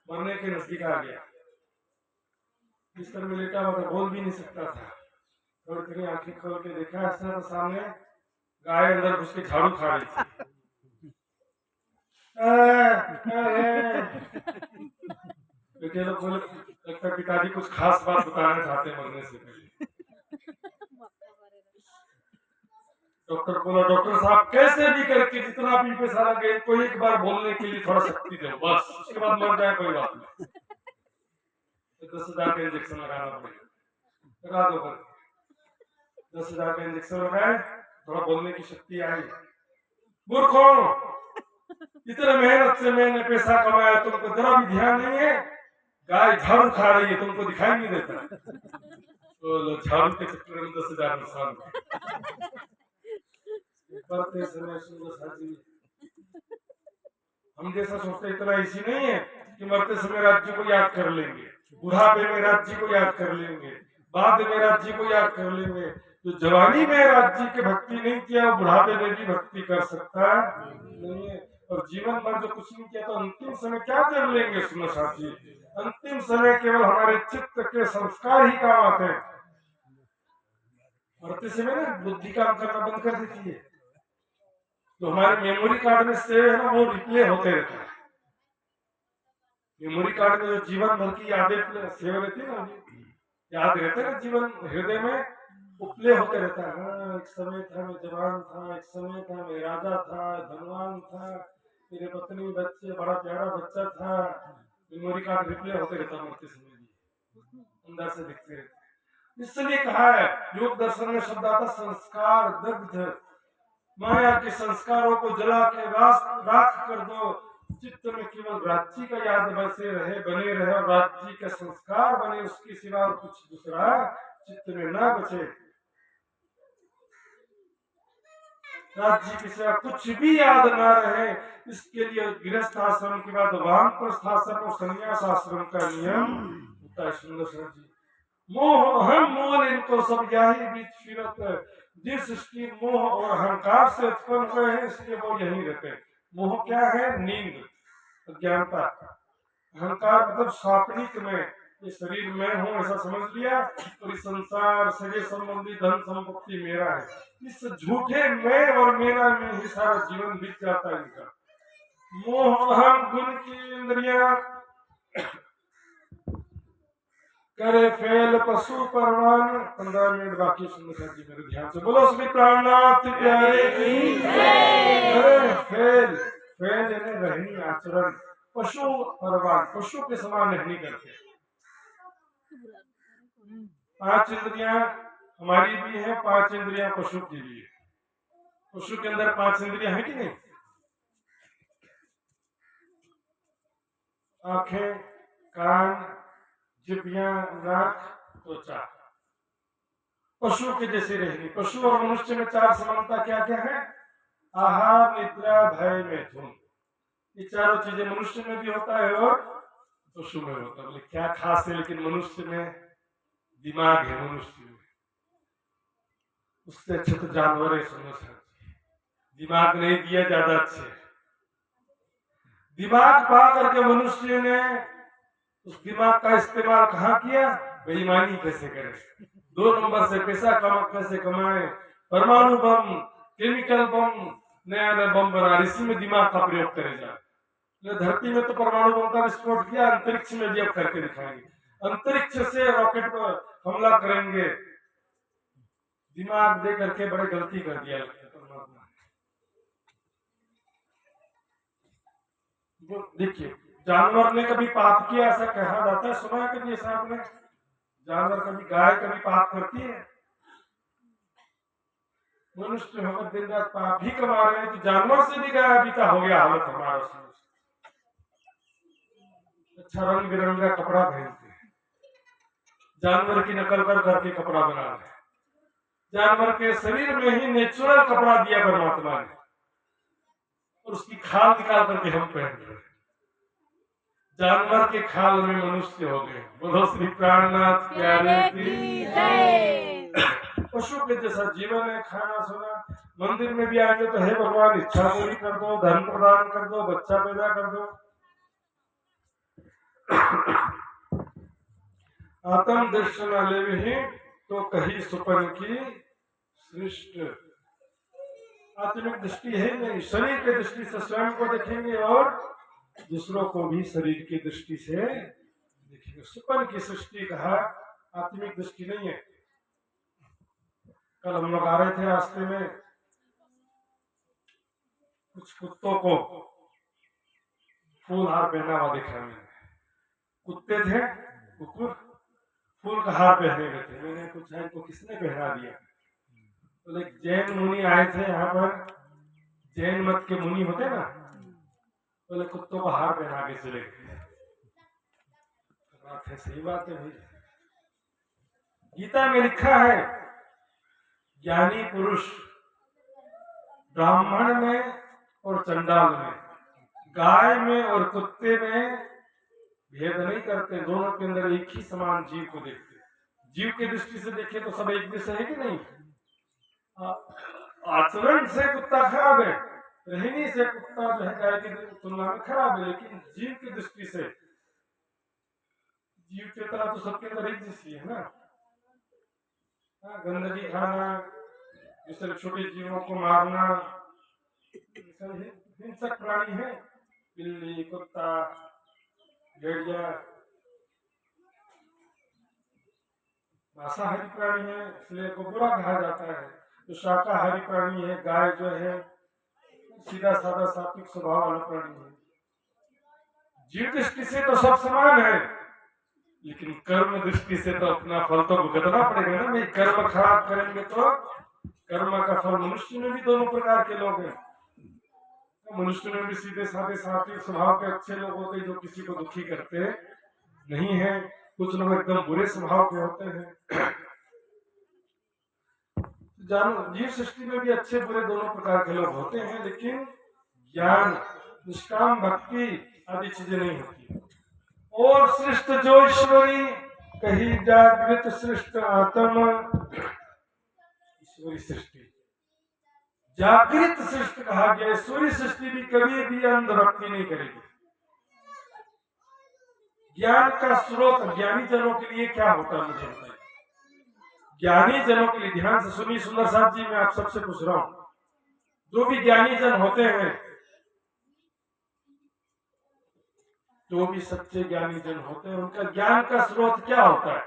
मरने के नजदीक आ गया, बिस्तर में लेटा हुआ था, बोल भी नहीं सकता था, और कहीं आंखें खोल के देखा ऐसा तो सामने गाय अंदर घुस के झाड़ू खा रही थी। बेटे लोग बोले लगता पिताजी कुछ खास बात बताना चाहते मरने से पहले। डॉक्टर बोला डॉक्टर साहब कैसे भी करके जितना भी पैसा लगे कोई एक बार बोलने के लिए थोड़ा शक्ति दो बस, उसके बाद मर जाए कोई बात नहीं, 10,000 का इंजेक्शन लगाना पड़ेगा। करा दो कर 10,000 का इंजेक्शन लगाए, थोड़ा बोलने की शक्ति आई। मूर्खों, इतने मेहनत से मैंने पैसा कमाया, तुमको जरा भी ध्यान नहीं है। गाय झाड़ू खा रही है, तुमको दिखाई नहीं देता। तो लो झाड़ू के चक्कर में 10,000 नुकसान बढ़ते समय सुंदर साजी। हम जैसा सोचते इतना इसी नहीं है कि मरते समय राज्य को याद कर लेंगे, बुढ़ापे में राज्य को याद कर लेंगे, बाद में राज्य को याद कर लेंगे। जो जवानी में राज्य की भक्ति नहीं किया, वो बुढ़ापे में भी भक्ति कर सकता नहीं है। और जीवन भर जो कुछ नहीं किया, तो अंतिम समय क्या कर लेंगे? सुनो साथी, अंतिम समय केवल हमारे चित्त के संस्कार ही काम आते हैं। मरते समय ना बुद्धि काम करना बंद कर देती है, तो हमारे मेमोरी कार्ड में सेव है ना, वो रिप्ले होते रहता है। मेमोरी कार्ड में जो जीवन भर की यादें सेव रहती है ना, याद रहते हैं ना, जीवन हृदय में प्ले होते रहता है। हाँ, एक समय था मैं जवान था, एक समय था मैं राजा था, धनवान था, मेरे पत्नी बच्चे, बड़ा प्यारा बच्चा था। मेमोरी कार्ड रिप्ले होते रहता है, मरते समय भी अंदर से दिखते रहते हैं। इसलिए कहा है योग दर्शन में शब्द आता संस्कार दग्ध, माया के संस्कारों को जला के राख कर दो। चित्त में केवल राज्य का याद बसे रहे, बने रहे, और राज्य के संस्कार बने, उसके सिवा और कुछ दूसरा चित्त में ना बचे। राज्य के सिवा कुछ भी याद ना रहे, इसके लिए गृहस्थ आश्रम के बाद वानप्रस्थ आश्रम और संन्यास आश्रम का नियम होता है। सुंदर सर जी, मोह अहम मोल इनको सब यही बीच फिरत, जिस सृष्टि मोह और अहंकार से उत्पन्न हुए हैं, इसलिए वो यही रहते हैं। मोह क्या है? नींद, अज्ञानता। अहंकार मतलब स्वाप्निक में, ये शरीर में हूँ ऐसा समझ लिया, और इस संसार सगे संबंधी धन संपत्ति मेरा है। इस झूठे मैं और मेरा में ही सारा जीवन बीत जाता है इनका। मोह अहम गुण की इंद्रियां करे फेल पशु परवान। 15 मिनट बाकी सुनना जी मेरे ध्यान से बोलो श्री प्राणनाथ प्यारे की करे फेल, फेल यानी रहनी आचरण, पशु परवान, पशु के समान नहीं करते। 5 इंद्रियां हमारी भी है, 5 इंद्रियां पशु की भी है। पशु के अंदर 5 इंद्रियां है कि नहीं? आंखें, कान, जिभ्या, नाक, त्वचा। पशु के जैसे रहनी। पशु और मनुष्य में 4 समानता क्या क्या है? आहार, निद्रा, भय, मैथुन। ये चारों चीजें मनुष्य में भी होता है और पशु में होता है। बोले क्या खास है? लेकिन मनुष्य में दिमाग है, मनुष्य में। उससे अच्छे तो जानवर है। सुनो सर, दिमाग नहीं दिया ज्यादा अच्छे। दिमाग पा करके मनुष्य ने उस दिमाग का इस्तेमाल कहाँ किया? बेईमानी कैसे करे, 2 नंबर से पैसा कैसे कमाए, परमाणु बम, केमिकल बम, नया नया बम बना, इसी में दिमाग का प्रयोग करे जाए। धरती में तो परमाणु बम का विस्फोट किया, अंतरिक्ष में भी अब करके दिखाएंगे। अंतरिक्ष से रॉकेट पर हमला करेंगे। दिमाग दे करके बड़े गलती कर दिया परमात्मा ने। देखिए, जानवर ने कभी पाप किया ऐसा कहा जाता है, सुना है कभी ऐसा आपने? जानवर कभी, गाय कभी पाप करती है? मनुष्य होकर दिन रात पाप ही कमा रहे हैं, तो जानवर से भी गया बीता हो गया हालत हमारा। अच्छा रंग बिरंगा कपड़ा पहनते हैं, जानवर की नकल कर करके कपड़ा बना रहे हैं। जानवर के शरीर में ही नेचुरल कपड़ा दिया परमात्मा ने, और उसकी खाल निकाल करके हम पहन रहे हैं। जानवर के खाल में मनुष्य हो गए। बोलो श्री प्राणनाथ प्यारे की जय। पशु के जैसा जीवन है, खाना सोना। मंदिर में भी आएंगे तो हे भगवान इच्छा पूरी कर दो, धन प्रदान कर दो, बच्चा पैदा कर दो। आत्म दर्शन ले भी तो कही सुपन की सृष्ट। आत्मिक दृष्टि है नहीं, शरीर की दृष्टि से स्वयं को देखेंगे और दूसरों को भी शरीर की दृष्टि से देखेंगे। सुपन की सृष्टि कहा, आत्मिक दृष्टि नहीं है। कल हम लोग आ रहे थे, रास्ते में कुछ कुत्तों को फूल हार पहना हुआ देखा मैंने। कुत्ते थे, कुकुर फूल का हार पहने हुए थे। मैंने पूछा इनको किसने पहना दिया? बोले जैन मुनि आए थे यहाँ पर, जैन मत के मुनि होते ना, बोले कुत्तों का हार पहना के चले गए। बात है, सही बात है भाई। गीता में लिखा है ज्ञानी पुरुष ब्राह्मण में और चंडाल में, गाय में और कुत्ते में भेद नहीं करते, दोनों के अंदर एक ही समान जीव को देखते। जीव की दृष्टि से देखे तो सब एक जैसे है कि नहीं? आचरण से कुत्ता खराब है, रहनी से कुत्ता जो है गाय की तुलना में खराब है, लेकिन जीव की दृष्टि से जीव की तरह तो सबके अंदर एक जैसी है ना। गंदगी खाना, दूसरे छोटे जीवों को मारना, हिंसक प्राणी है। बिल्ली, कुत्ता, भेड़िया मांसाहारी प्राणी है, इसलिए को बुरा कहा जाता है। जो शाकाहारी प्राणी है, गाय जो है सीधा साधा सात्विक स्वभाव वाला प्राणी है। जीव दृष्टि से तो सब समान है, लेकिन कर्म दृष्टि से तो अपना फल तो भुगतना पड़ेगा ना। नहीं कर्म खराब करेंगे तो कर्म का फल। मनुष्य में भी दोनों प्रकार के लोग हैं। मनुष्य में भी सीधे साधे सात्विक स्वभाव के अच्छे लोग होते हैं जो किसी को दुखी करते नहीं है, कुछ लोग एकदम बुरे स्वभाव के होते हैं। जानो जीव सृष्टि में भी अच्छे बुरे दोनों प्रकार के लोग होते हैं, लेकिन ज्ञान, निष्काम भक्ति आदि चीजें नहीं होती। और सृष्ट जो ईश्वरी कही जागृत सृष्ट आत्मा, ईश्वरी सृष्टि जागृत सृष्टि कहा गया। ईश्वरी सृष्टि भी कभी भी अंधभक्ति नहीं करेगी। ज्ञान का स्रोत ज्ञानी जनों के लिए क्या होता है मुझे बताइए। ज्ञानी जनों के लिए, ध्यान से सुनिए सुंदर साहब जी, मैं आप सबसे पूछ रहा हूं, जो भी ज्ञानी जन होते हैं, जो भी सच्चे ज्ञानी जन होते हैं, उनका ज्ञान का स्रोत क्या होता है?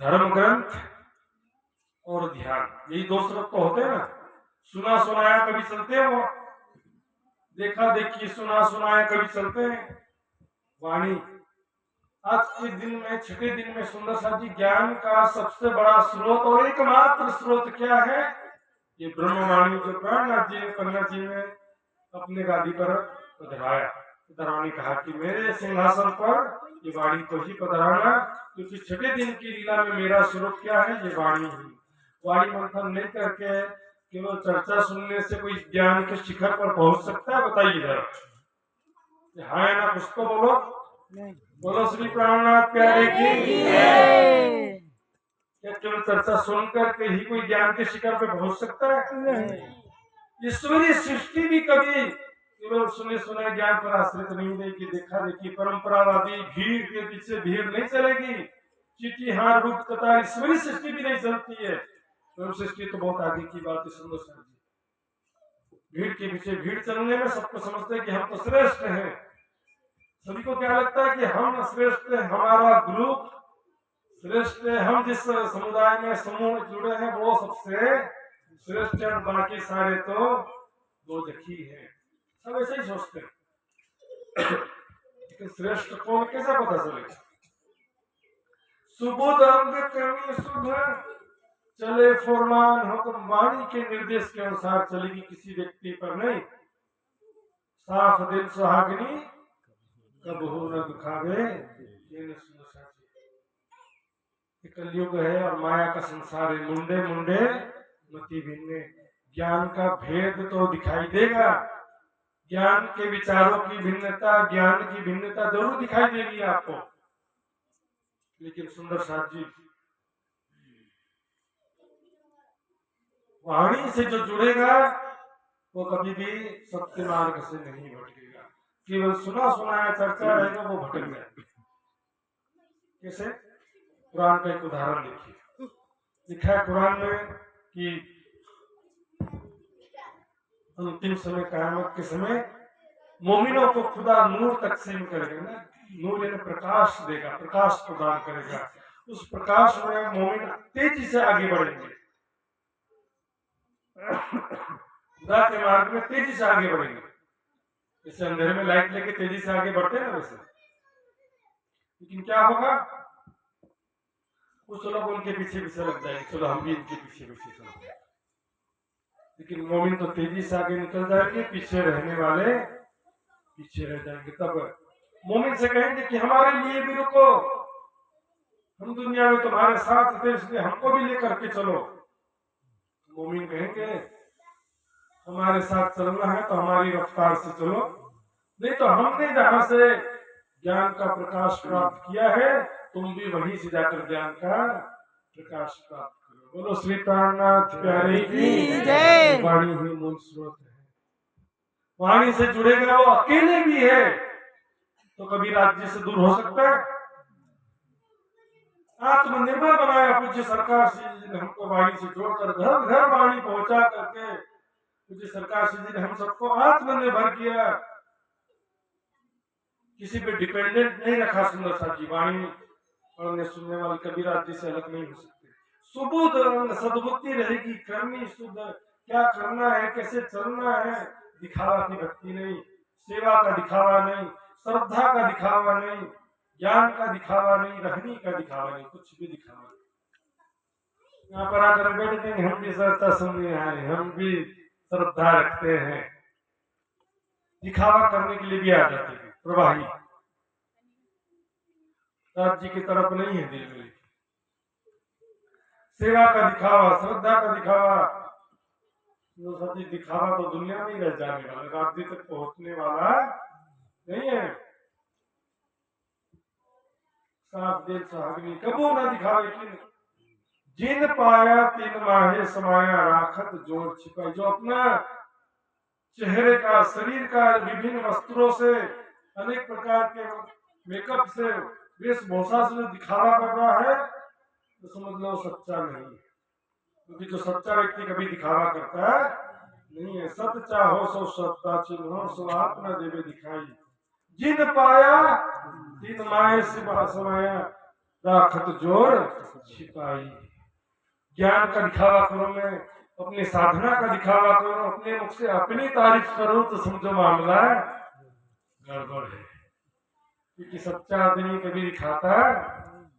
धर्म ग्रंथ और ध्यान, यही दो स्रोत तो होते हैं ना। सुना सुनाया कभी चलते हैं, वो देखा देखी सुना सुनाया कभी चलते हैं। वाणी आज के दिन में, छठे दिन में सुंदर साहब जी, ज्ञान का सबसे बड़ा स्रोत और एकमात्र स्रोत क्या है? ये ब्रह्मवाणी जो प्राणनाथ जी ने, पन्ना जी ने अपने गादी पर पधराया। पधराने कहा कि मेरे सिंहासन पर ये वाणी को ही पधराना, क्योंकि छठे दिन की लीला में मेरा स्रोत क्या है? ये वाणी ही। वाणी मंथन नहीं करके केवल चर्चा सुनने से कोई ज्ञान के शिखर पर पहुंच सकता है? बताइए जरा। हाँ या ना, कुछ तो बोलो। बोलो श्री प्राणनाथ प्यारे की। क्या केवल चर्चा सुन करके ही कोई ज्ञान के शिखर पे पहुंच सकता है? ईश्वरीय सृष्टि भी कभी केवल सुने सुने ज्ञान पर आश्रित नहीं रहेगी। देखा देखी परंपरावादी भीड़ के पीछे भीड़ नहीं चलेगी। चीटी हार रूप कतार ईश्वरीय सृष्टि भी नहीं चलती है। स्वयं सृष्टि तो बहुत आगे की बात है सुंदर साहब जी। भीड़ के पीछे भीड़ चलने में सबको समझते हैं कि हम तो श्रेष्ठ हैं। सभी को क्या लगता है कि हम श्रेष्ठ हैं, हमारा ग्रुप श्रेष्ठ है, हम जिस समुदाय में समूह जुड़े हैं वो सबसे श्रेष्ठ है, बाकी सारे तो दो जखी है। सब ऐसे ही सोचते हैं। लेकिन श्रेष्ठ कौन कैसे पता चलेगा? सुबोध अंग करनी सुबह चले फरमान हुक्म, वाणी के निर्देश के अनुसार चलेगी, किसी व्यक्ति पर नहीं। साफ दिल सुहागनी कब हो न दुखावे। कलयुग है और माया का संसार है। मुंडे मुंडे मति भिन्ने। ज्ञान का भेद तो दिखाई देगा, ज्ञान के विचारों की भिन्नता, ज्ञान की भिन्नता जरूर दिखाई देगी आपको। लेकिन सुंदर साहब जी, वाणी से जो जुड़ेगा वो कभी भी सत्य मार्ग से नहीं भटकेगा। केवल सुना सुनाया चर्चा रहेगा, वो भटक जाएगा। कैसे? कुरान का एक उदाहरण देखिए। लिखा है कुरान में कि अंतिम समय, कयामत के समय मोमिनों को खुदा नूर तकसीम करेगा ना। नूर यानी प्रकाश देगा, प्रकाश प्रदान करेगा। उस प्रकाश में मोमिन तेजी से आगे बढ़ेंगे, खुदा के मार्ग में तेजी से आगे बढ़ेंगे। जैसे अंधेरे में लाइट लेके तेजी से आगे बढ़ते हैं ना, वैसे लेकिन क्या होगा, कुछ लोग उनके पीछे पीछे लग जाएंगे, चलो हम भी इनके पीछे पीछे चलो। लेकिन मोमिन तो तेजी से आगे निकल जाएंगे, पीछे रहने वाले पीछे रह जाएंगे। तब मोमिन से कहेंगे कि हमारे लिए भी रुको, हम दुनिया में तुम्हारे साथ थे इसलिए हमको भी लेकर के चलो। मोमिन कहेंगे हमारे साथ चलना है तो हमारी रफ्तार से चलो, नहीं तो हमने जहां से ज्ञान का प्रकाश प्राप्त किया है तुम भी वहीं से जाकर ज्ञान का प्रकाश प्राप्त करो। बोलो श्री प्राणनाथ प्यारे की जय। वाणी ही मूल स्रोत है, वाणी से जुड़ेगा वो अकेले भी है तो कभी राज्य से दूर हो सकता है। आत्मनिर्भर बनाया पूज्य सरकार श्री जी ने हमको वाणी से जोड़कर घर घर वाणी पहुंचा करके पूज्य सरकार श्री जी ने हम सबको आत्मनिर्भर किया, किसी पे डिपेंडेंट नहीं रखा। सुंदर साहब जी वाणी पढ़ने सुनने वाले कबीरा जी से अलग नहीं हो सकते। सुबुद्ध सद्बुद्धि रहेगी, करनी शुद्ध, क्या करना है कैसे चलना है, दिखावा की भक्ति नहीं, सेवा का दिखावा नहीं, श्रद्धा का दिखावा नहीं, ज्ञान का दिखावा नहीं, रहनी का दिखावा नहीं, कुछ भी दिखावा नहीं। यहाँ पर आकर बैठते हैं हम भी श्रद्धा सुनने आए, हम भी श्रद्धा रखते हैं, दिखावा करने के लिए भी आ जाते हैं। प्रवाही राज्य की तरफ नहीं है दिल में, सेवा का दिखावा, श्रद्धा का दिखावा, सच्ची दिखावा तो दुनिया में ही रह जाने वाला, राज्य तक पहुंचने वाला नहीं है। साफ दिल सुहागनी कबो न दिखावे लेकिन जिन पाया तीन माहे समाया राखत जोड़ छिपाई। जो अपना चेहरे का, शरीर का विभिन्न वस्त्रों से, अनेक प्रकार के मेकअप से, वेशभूषा से जो दिखावा कर रहा है तो समझ लो सच्चा नहीं है, क्योंकि जो सच्चा व्यक्ति कभी दिखावा करता है नहीं है। सत चाहो सो सत्ता चिन्हो सो आत्मा देवे दिखाई, जिन पाया तीन माए सिवा समाया राखत जोड़ छिपाई। ज्ञान का दिखावा करो, मैं अपनी साधना का दिखावा करो, अपने मुख से अपनी तारीफ करो तो समझो मामला गड़बड़ है, क्योंकि सच्चा आदमी कभी दिखाता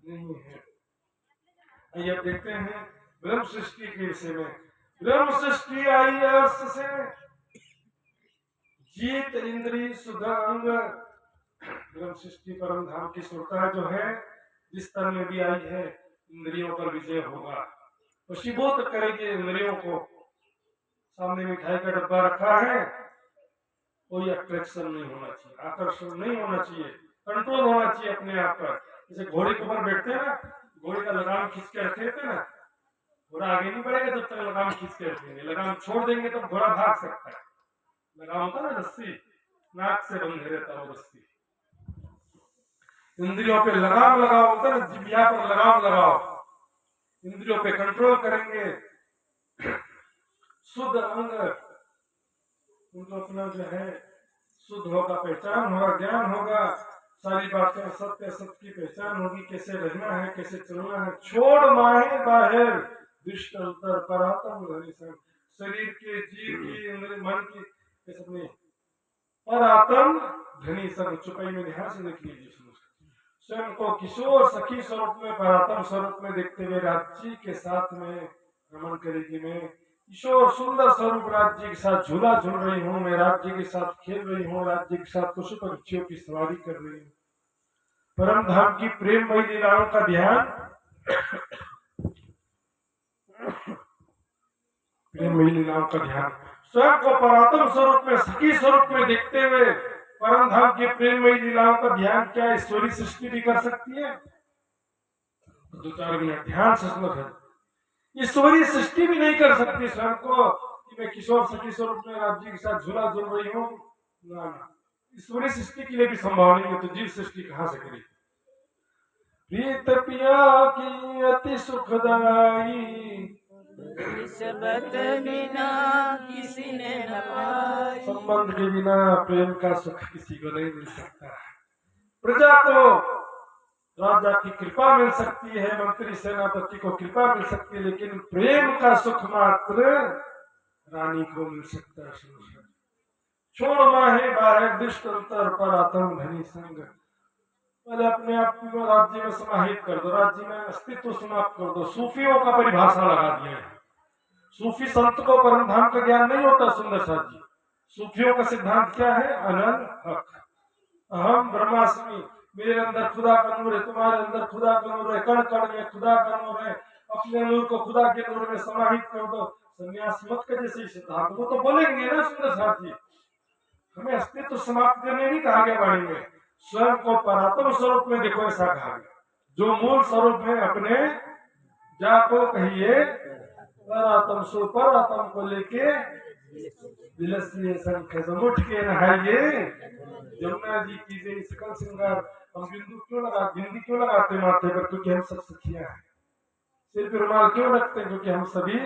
नहीं है। आइए अब देखते हैं ब्रह्म सृष्टि के विषय में। ब्रह्म सृष्टि आई अर्थ से, जीत इंद्री सुधा अंग। ब्रह्म सृष्टि परम धाम की सुरता जो है जिस तरह में भी आई है, इंद्रियों पर विजय होगा, वशीभूत करेगी इंद्रियों को। सामने मिठाई का डब्बा रखा है, कोई अट्रैक्शन नहीं होना चाहिए, आकर्षण नहीं होना चाहिए, कंट्रोल होना चाहिए अपने आप पर। जैसे घोड़े के ऊपर बैठते हैं ना, घोड़े का लगाम खींच के रखे थे ना, घोड़ा आगे नहीं बढ़ेगा जब तक लगाम खींच के रखेंगे, लगाम छोड़ देंगे तो घोड़ा भाग सकता है। लगाम होता ना रस्सी, नाक से बंधे रहता है वो रस्सी। इंद्रियों पे लगाम लगाओ, होता ना जिभ्या पर लगाम लगाओ, इंद्रियों पे कंट्रोल करेंगे। शुद्ध अंग, उनको अपना जो है शुद्ध होगा, पहचान होगा, ज्ञान होगा, सारी बातें सत्य सत्य की पहचान होगी, कैसे रहना है, कैसे चलना है। छोड़ माहे बाहर दुष्ट अंतर परातम धनी, शरीर के, जीव की, इंद्रिय, मन की, अपने परातम धनी संग। चुपाई में ध्यान से देख लीजिए। स्वयं को किशोर सखी स्वरूप में, परातम स्वरूप में देखते हुए राज्य के साथ में भ्रमण करेगी। मैं किशोर सुंदर स्वरूप राज्य के साथ झूला झूल रही हूँ, मैं राज्य के साथ खेल रही हूँ, राज्य के साथ पशु पक्षियों की सवारी कर रही हूँ। परम धाम की प्रेममयी लीलाओं का ध्यान, प्रेममयी लीलाओं का ध्यान, स्वयं को परातम स्वरूप में, सखी स्वरूप में देखते हुए परम धाम की प्रेममयी लीलाओं का ध्यान क्या ईश्वरी सृष्टि भी कर सकती है? 2-4 मिनट ध्यान से सुनो। ईश्वरी सृष्टि भी नहीं कर सकती स्वयं को कि मैं किशोर सखी स्वरूप में राज्य के साथ झूला झूल रही हूँ। ना, ईश्वरी सृष्टि के लिए भी संभव नहीं है, तो जीव सृष्टि कहाँ से करेगी? प्रीत पिया की अति सुखदाई, बिना किसी ने न पाई। संबंध के बिना प्रेम का सुख किसी को नहीं मिल सकता। प्रजा को राजा की कृपा मिल सकती है, मंत्री सेनापति को कृपा मिल सकती है, लेकिन प्रेम का सुख मात्र रानी को मिल सकता है। छोड़ माहे बाहर दुष्ट अंतर परातम धनी संग। पहले अपने आप को राज्य में समाहित कर दो, राज्य में अस्तित्व समाप्त कर दो। सूफियों का परिभाषा लगा दिया है। सूफी संत को परम धाम का ज्ञान नहीं होता सुंदर साथ जी। सूफियों का सिद्धांत क्या है? अनंत हक, अहम ब्रह्मास्मि, मेरे अंदर खुदा का नूर है, तुम्हारे अंदर खुदा का नूर है, कण कण में खुदा का नूर है, अपने नूर को खुदा के नूर में समाहित कर दो। संन्यास मत के जैसे सिद्धांत वो तो बोलेंगे ना सुंदर साथ जी। हमें अस्तित्व समाप्त करने नहीं कहा गया वाणी में, स्वयं को परात्म स्वरूप में देखो ऐसा कहा गया। जो मूल स्वरूप है अपने जाको कहिए परात्म सो परात्म को लेके दिलसिए संख्य समुठ के नहाइए जमुना जी कीजिए सकल श्रृंगार। हम बिंदी क्यों लगाते माथे पर? क्योंकि हम सब सखियां हैं। सिर पर रुमाल क्यों रखते हैं? क्योंकि हम सभी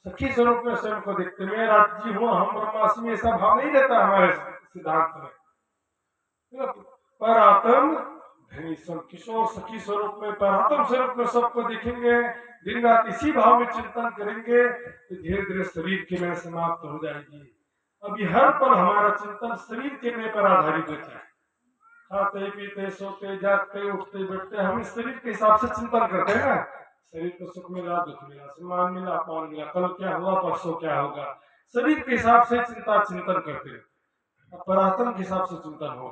सखी स्वरूप में स्वयं को देखते। मैं राज्य हूँ, हम ब्रह्मास्मि, ऐसा भाव नहीं रहता हमारे सिद्धांत में। परात्म किशोर सखी स्वरूप में, परात्म स्वरूप में सबको देखेंगे, दिन रात इसी भाव में चिंतन करेंगे तो धीरे धीरे शरीर की मैं समाप्त हो जाएगी। अभी हर पल हमारा चिंतन शरीर के मैं पर आधारित रहता है। खाते पीते सोते जागते उठते बैठते हम इस शरीर के हिसाब से चिंतन करते हैं ना। शरीर को सुख मिला, दुख मिला, सम्मान मिला, अपमान मिला, कल क्या हुआ, परसों क्या होगा, शरीर के हिसाब से चिंतन करते हैं। अब परात्म के हिसाब से चिंतन हो।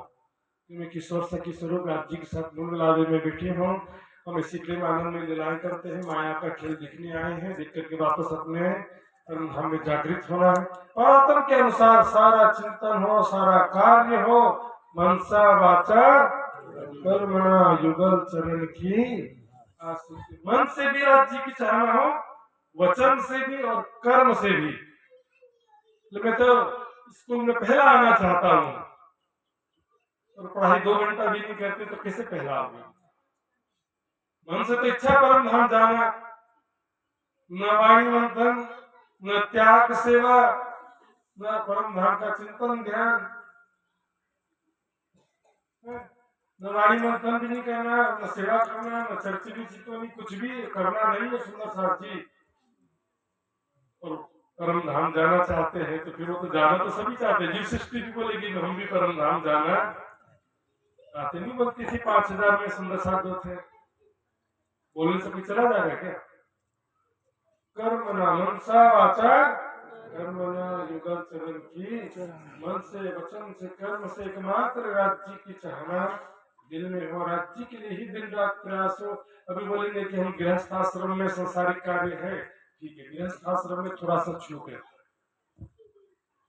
मैं किशोर सखी स्वरूप आप जी के साथ लावे में बैठे हों, हम इसी प्रेम आनंद में लीलाएं करते हैं, माया का खेल दिखने आए हैं, देख करके वापस अपने हमें जागृत होना है। परात्म के अनुसार सारा चिंतन हो, सारा कार्य हो, मनसा वाचा कर्मणा युगल चरण की आसक्ति। मन से भी आप जी की चाहना हो, वचन से भी और कर्म से भी। मैं तो स्कूल में पहला आना चाहता हूँ और पढ़ाई 2 घंटा भी नहीं करते तो कैसे पहला आओगे? मन से तो इच्छा परम धाम जाना, न वाणी मंथन, न त्याग सेवा, न परम धाम का चिंतन ध्यान, न वाणी मंथन भी नहीं करना, न सेवा करना, न चर्चा भी चितवनी, कुछ भी करना नहीं है सुंदर साथ जी। और परम धाम जाना चाहते हैं तो फिर वो तो जाना तो सभी चाहते हैं। जीव सृष्टि भी बोलेगी हम भी परम धाम जाना चाहते। नहीं बनती थी 5000 में सुंदर साथ जो थे, बोलने से कोई चला जाएगा क्या? कर्म ना मनसा वाचा कर्मणा युगल चरण की, मन से वचन से कर्म से एकमात्र राज्य की चाहना दिल में हो, राज्य के लिए ही दिन रात प्रयास हो। अभी बोलेंगे कि हम गृहस्थ आश्रम में संसारिक कार्य है, ठीक है, गृहस्थ आश्रम में थोड़ा सा छूट है।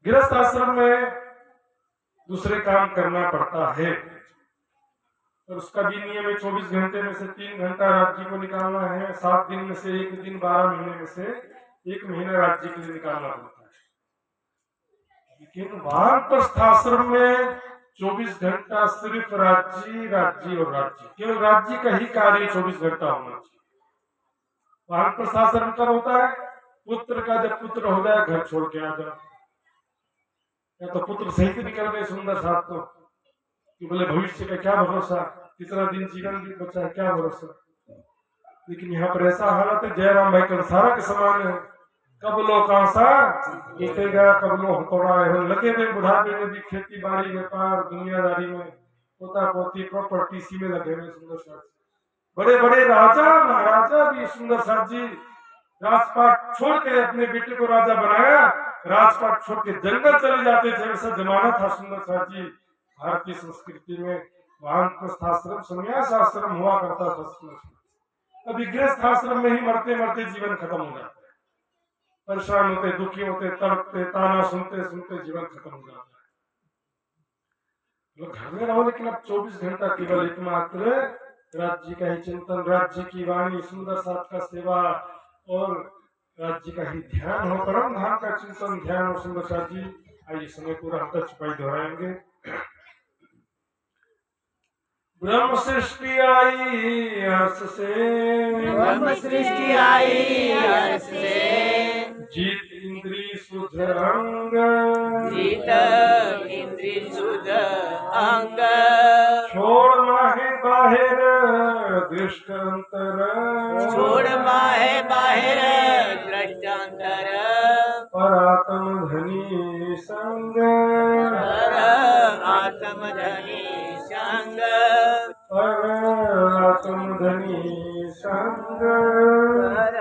गृहस्थ आश्रम में दूसरे काम करना पड़ता है और उसका भी नियम है 24 घंटे में से 3 घंटा राज्य को निकालना है, 7 दिन में से 1 दिन, 12 महीने में से 1 महीना राज्य के लिए निकालना पड़ता है। लेकिन वानप्रस्थ आश्रम में 24 घंटा सिर्फ राज्य राज्य और राज्य, केवल राज्य का ही कार्य 24 घंटा होना चाहिए। वानप्रस्थ आश्रम कब होता है? पुत्र का जब पुत्र हो जाए घर छोड़ के आ जाओ, या तो पुत्र सहित निकल गए सुंदर साथ तो कि बोले भविष्य का क्या भरोसा, कितना दिन जीवन भी बचा है, क्या भरोसा। लेकिन यहाँ पर ऐसा हालत है जयराम भाई कंसारा के समान है। कब लो कांसा जीतेगा, कब लो हथौड़ा है, लगे हुए बुढ़ापे में भी खेती बाड़ी व्यापार दुनियादारी में, पोता पोती प्रॉपर्टी इसी में लगे हुए सुंदर साथ। बड़े बड़े राजा महाराजा भी सुंदर साथ जी राजपाट छोड़ के अपने बेटे को राजा बनाया, राजपाट छोड़ के जंगल चले जाते थे, ऐसा जमाना था सुंदर साथ जी। भारतीय संस्कृति में वानप्रस्थ आश्रम संन्यास आश्रम हुआ करता था। अभी गृहस्थ आश्रम में ही मरते मरते जीवन खत्म हो जाता है, परेशान होते, दुखी होते, तड़पते, ताना सुनते सुनते जीवन खत्म हो जाता है। लोग घर में रहो लेकिन अब 24 घंटा केवल एकमात्र राज्य का ही चिंतन, राज्य की वाणी, सुंदर साथ का सेवा और राज्य का ही ध्यान हो, परम धाम का चिंतन ध्यान हो सुंदर साथ जी। आइए समय पूरा हम तक छुपाई दोहराएंगे। ब्रह्म सृष्टि आई हर्ष से, ब्रह्म सृष्टि आई हर्ष से, जीत इंद्री सुध अंग, जीत इंद्री सुध अंग, छोड़ माहे बाहिर दृष्टांतर, छोड़ माहे बाहिर दृष्टांतर, परात्म धनी संग, पर आत्म धनी संग, आत्मधनी संग कर